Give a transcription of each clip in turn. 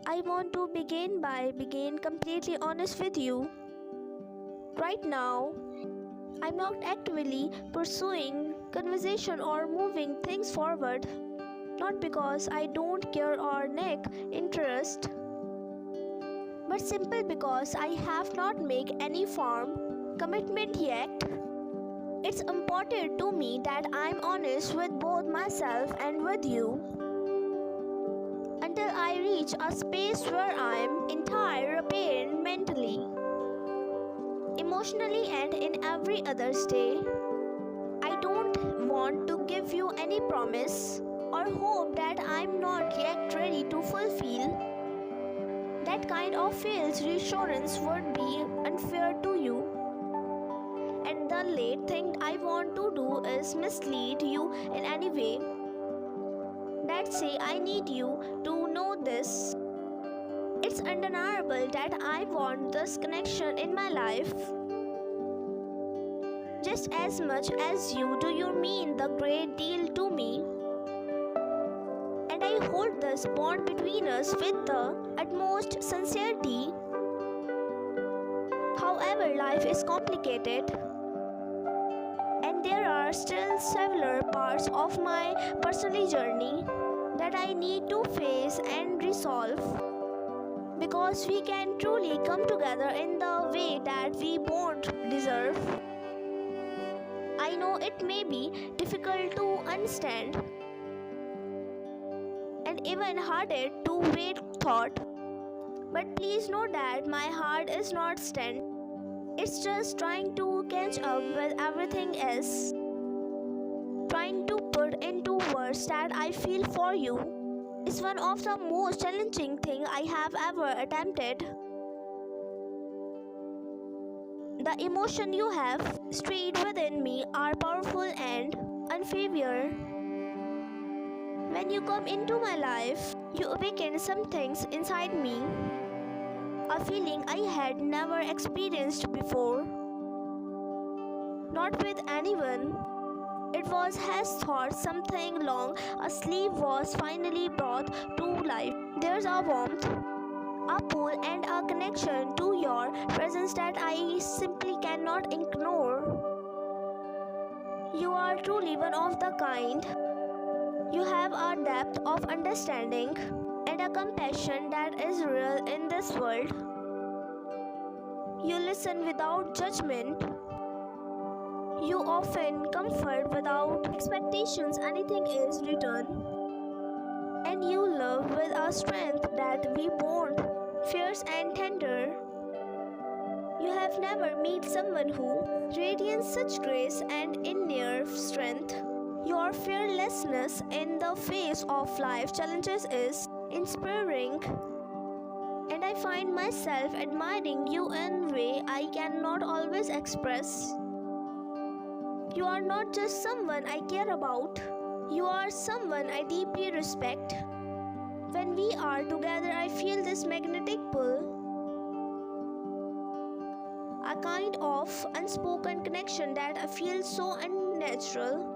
I want to begin by being completely honest with you. Right now, I'm not actively pursuing conversation or moving things forward, not because I don't care or lack interest, but simply because I have not made any firm commitment yet. It's important to me that I'm honest with both myself and with you until I reach a space where I'm entire repaired mentally, emotionally, and in every other state. I don't want to give you any promise or hope that I'm not yet ready to fulfill. That kind of false reassurance would be unfair to you. And the late thing I want to do is mislead you in any way. Let's say I need you to know this. It's undeniable that I want this connection in my life. Just as much as you do, you mean the great deal to me. And I hold this bond between us with the utmost sincerity. However, life is complicated, and there are still several parts of my personal journey that I need to face and resolve because we can truly come together in the way that we both deserve. I know it may be difficult to understand and even harder to wait thought, but please know that my heart is not stand. It's just trying to catch up with everything else. Trying to put into words that I feel for you is one of the most challenging things I have ever attempted. The emotions you have stirred within me are powerful and unfamiliar. When you come into my life, you awaken some things inside me, a feeling I had never experienced before. Not with anyone. It was as thought something long asleep was finally brought to life. There's a warmth, a pull, and a connection to your presence that I simply cannot ignore. You are truly one of the kind. You have a depth of understanding and a compassion that is rare in this world. You listen without judgment. You often comfort without expectations anything is returned. And you love with a strength that we bond, fierce and tender. You have never met someone who radiates such grace and inner strength. Your fearlessness in the face of life challenges is inspiring. And I find myself admiring you in a way I cannot always express. You are not just someone I care about, you are someone I deeply respect. When we are together, I feel this magnetic pull, a kind of unspoken connection that I feel so unnatural,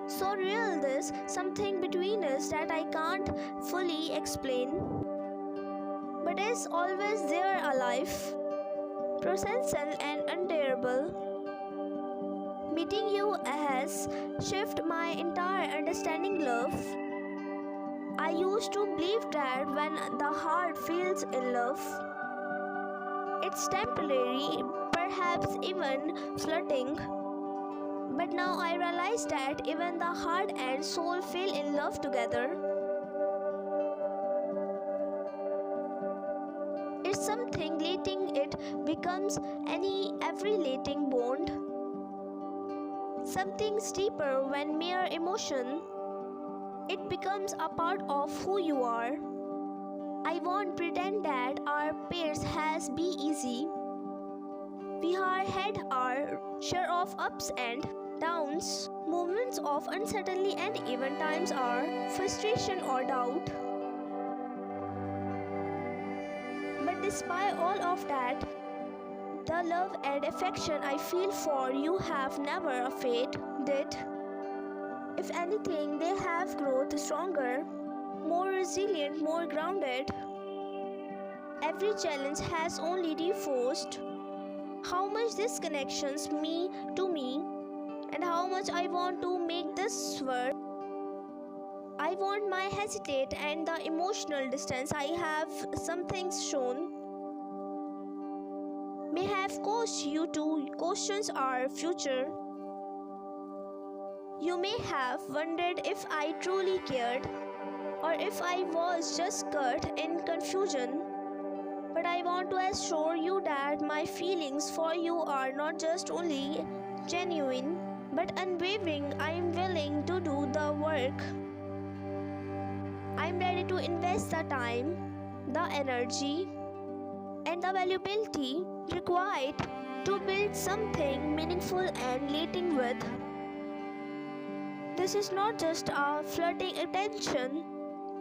so real. There's something between us that I can't fully explain, but is always there, alive, presential and unbearable. Meeting you has shifted my entire understanding love. I used to believe that when the heart feels in love, it's temporary, perhaps even flirting. But now I realize that even the heart and soul feel in love together. It's something letting it becomes every letting bond. Something deeper when mere emotion. It becomes a part of who you are. I won't pretend that our pace has been easy. We have had our share of ups and downs, moments of uncertainty, and even times of frustration or doubt. But despite all of that, the love and affection I feel for you have never faded. If anything, they have grown stronger, more resilient, more grounded. Every challenge has only reinforced how much this connections me to me and how much I want to make this work. I want my hesitate and the emotional distance I have some things shown may have caused you to question our future. You may have wondered if I truly cared or if I was just caught in confusion. But I want to assure you that my feelings for you are not just only genuine but unwavering. I am willing to do the work. I am ready to invest the time, the energy, and the valuability required to build something meaningful and lasting with. This is not just a flirting attention.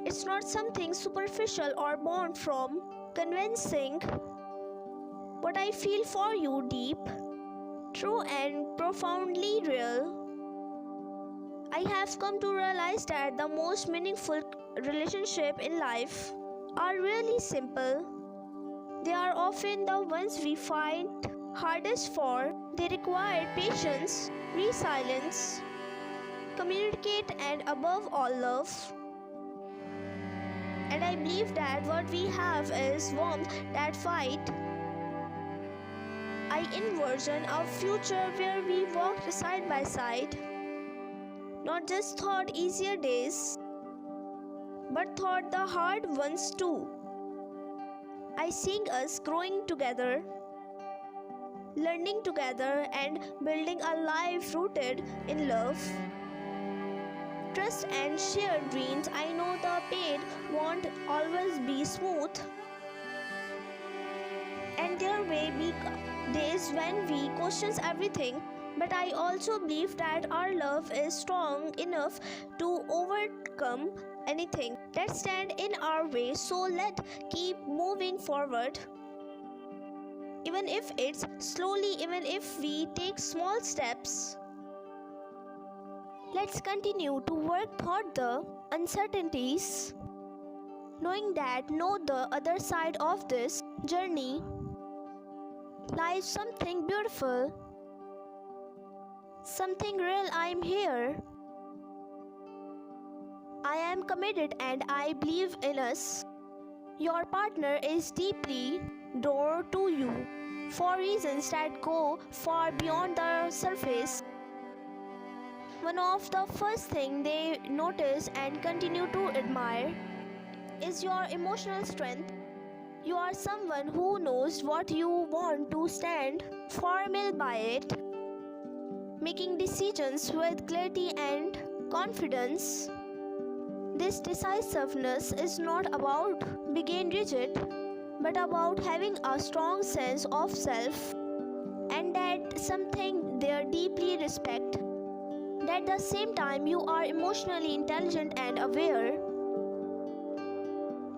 It's not something superficial or born from convincing. What I feel for you deep, true and profoundly real. I have come to realize that the most meaningful relationships in life are really simple. They are often the ones we find hardest for. They require patience, resilience, communicate, and above all, love. And I believe that what we have is warmth that fight. I envision a future where we walked side by side, not just thought easier days, but thought the hard ones too. I see us growing together, learning together, and building a life rooted in love, trust, and shared dreams. I know the path won't always be smooth, and there may be days when we question everything. But I also believe that our love is strong enough to overcome anything that stand in our way. So let's keep moving forward. Even if it's slowly, even if we take small steps. Let's continue to work toward the uncertainties, knowing that the other side of this journey lies something beautiful, something real. I'm here. I am committed and I believe in us. Your partner is deeply drawn to you for reasons that go far beyond the surface. One of the first things they notice and continue to admire is your emotional strength. You are someone who knows what you want to stand firm by it, making decisions with clarity and confidence. This decisiveness is not about being rigid, but about having a strong sense of self, and that something they deeply respect. At the same time, you are emotionally intelligent and aware,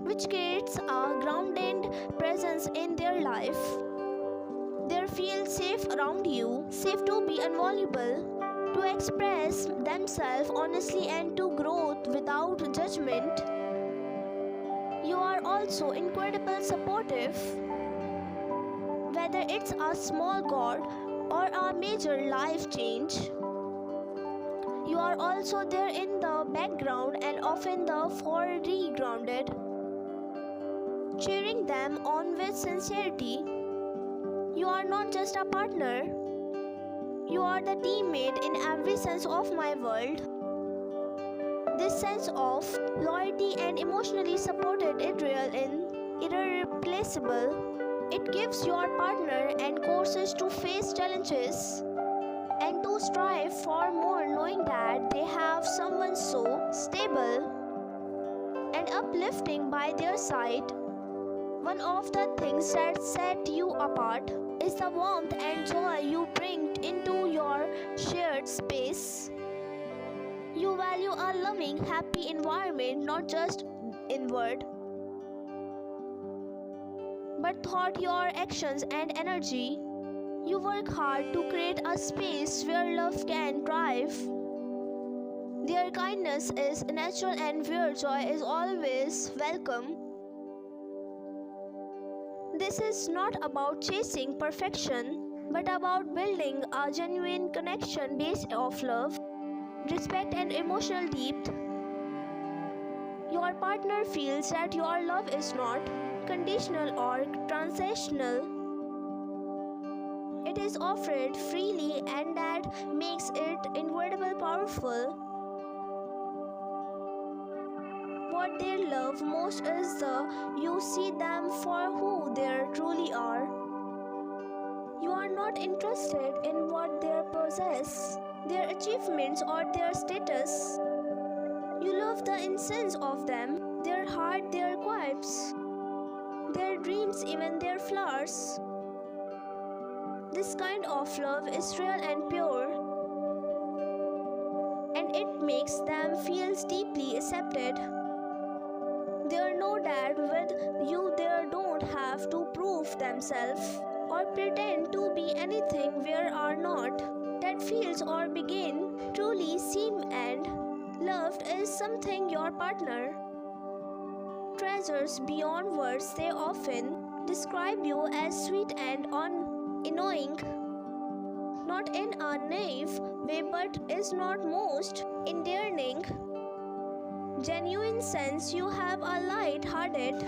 which creates a grounded presence in their life. They feel safe around you, safe to be vulnerable, to express themselves honestly, and to grow without judgment. You are also incredibly supportive, whether it's a small goal or a major life change. You are also there in the background and often the foregrounded, cheering them on with sincerity. You are not just a partner, you are the teammate in every sense of my world. This sense of loyalty and emotionally supported is real and irreplaceable. It gives your partner and courses to face challenges and to strive for more, knowing that they have someone so stable and uplifting by their side. One of the things that set you apart is the warmth and joy you bring into your shared space. You value a loving, happy environment, not just inward, but thought your actions and energy. You work hard to create a space where love can thrive. Their kindness is natural and where joy is always welcome. This is not about chasing perfection, but about building a genuine connection based off love, respect, and emotional depth. Your partner feels that your love is not conditional or transactional. It is offered freely, and that makes it incredibly powerful. What they love most is the you see them for who they truly are. You are not interested in what they possess, their achievements, or their status. You love the essence of them, their heart, their quirks, their dreams, even their flaws. This kind of love is real and pure, and it makes them feel deeply accepted. They know that with you they don't have to prove themselves or pretend to be anything they are not. That feels or begin truly seen and loved is something your partner treasures beyond words. They often describe you as sweet and annoying, not in a naive way, but is not most endearing, genuine sense. You have a light-hearted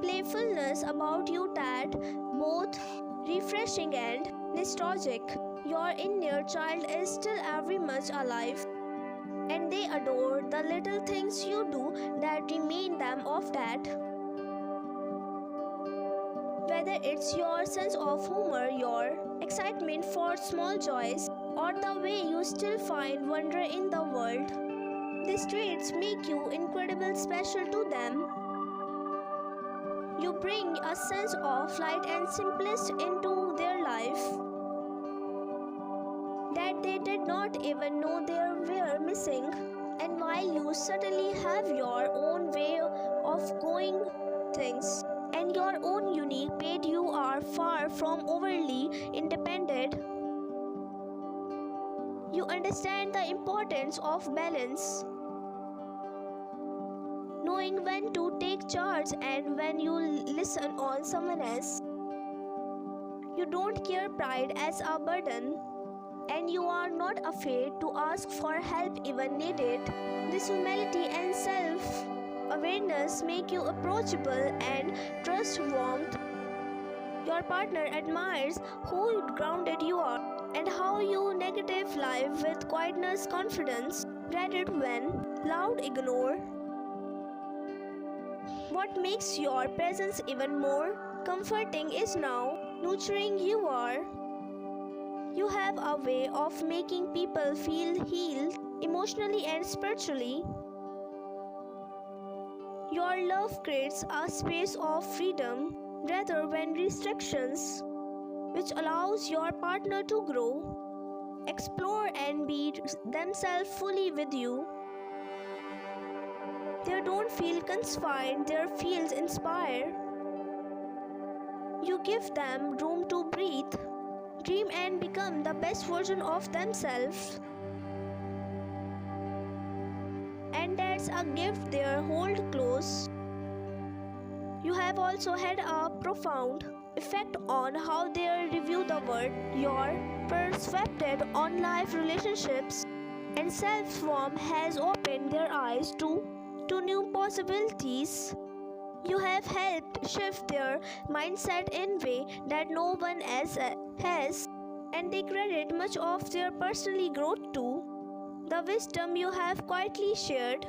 playfulness about you that both refreshing and nostalgic. Your inner child is still very much alive, and they adore the little things you do that remind them of that. Whether it's your sense of humor, your excitement for small joys, or the way you still find wonder in the world, these traits make you incredibly special to them. You bring a sense of light and simplicity into their life that they did not even know they were missing. And while you certainly have your own way of going things and your own unique pace, you are far from overly independent. You understand the importance of balance, knowing when to take charge and when you listen on someone else. You don't care pride as a burden, and you are not afraid to ask for help even needed. This humility and self-awareness make you approachable and trust warmth. Your partner admires how grounded you are and how you negative life with quietness, confidence, rather when loud ignore. What makes your presence even more comforting is now nurturing you are. You have a way of making people feel healed emotionally and spiritually. Your love creates a space of freedom rather than restrictions, which allows your partner to grow, explore, and be themselves fully with you. They don't feel confined, they feel inspired. You give them room to breathe, dream, and become the best version of themselves. And that's a gift they hold close. You have also had a profound effect on how they review the world. Your perspective on life, relationships, and self-form has opened their eyes to new possibilities. You have helped shift their mindset in a way that no one else has, and they credit much of their personal growth to the wisdom you have quietly shared.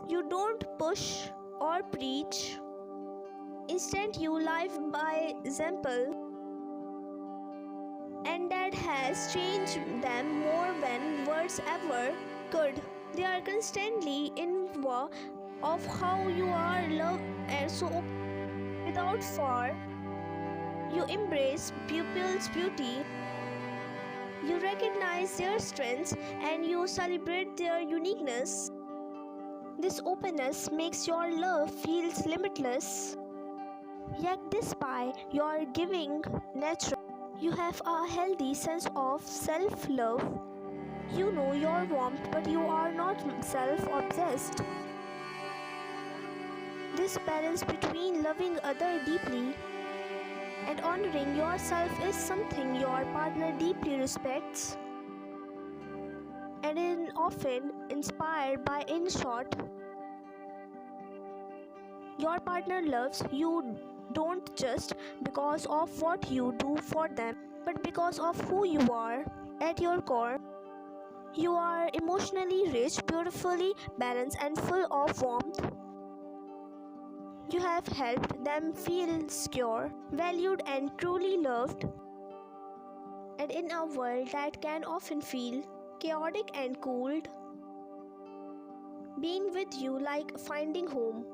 You don't push or preach. Instead, you live by example, and that has changed them more than words ever could. They are constantly in awe of how you are loved and so without fear. You embrace pupils' beauty. You recognize their strengths and you celebrate their uniqueness. This openness makes your love feel limitless. Yet despite your giving nature, you have a healthy sense of self-love. You know your warmth, but you are not self-obsessed. This balance between loving others deeply And honoring yourself is something your partner deeply respects and is often inspired by. In short, your partner loves you don't just because of what you do for them, but because of who you are. At your core, you are emotionally rich, beautifully balanced, and full of warmth. You have helped them feel secure, valued, and truly loved. And in a world that can often feel chaotic and cold, being with you like finding home.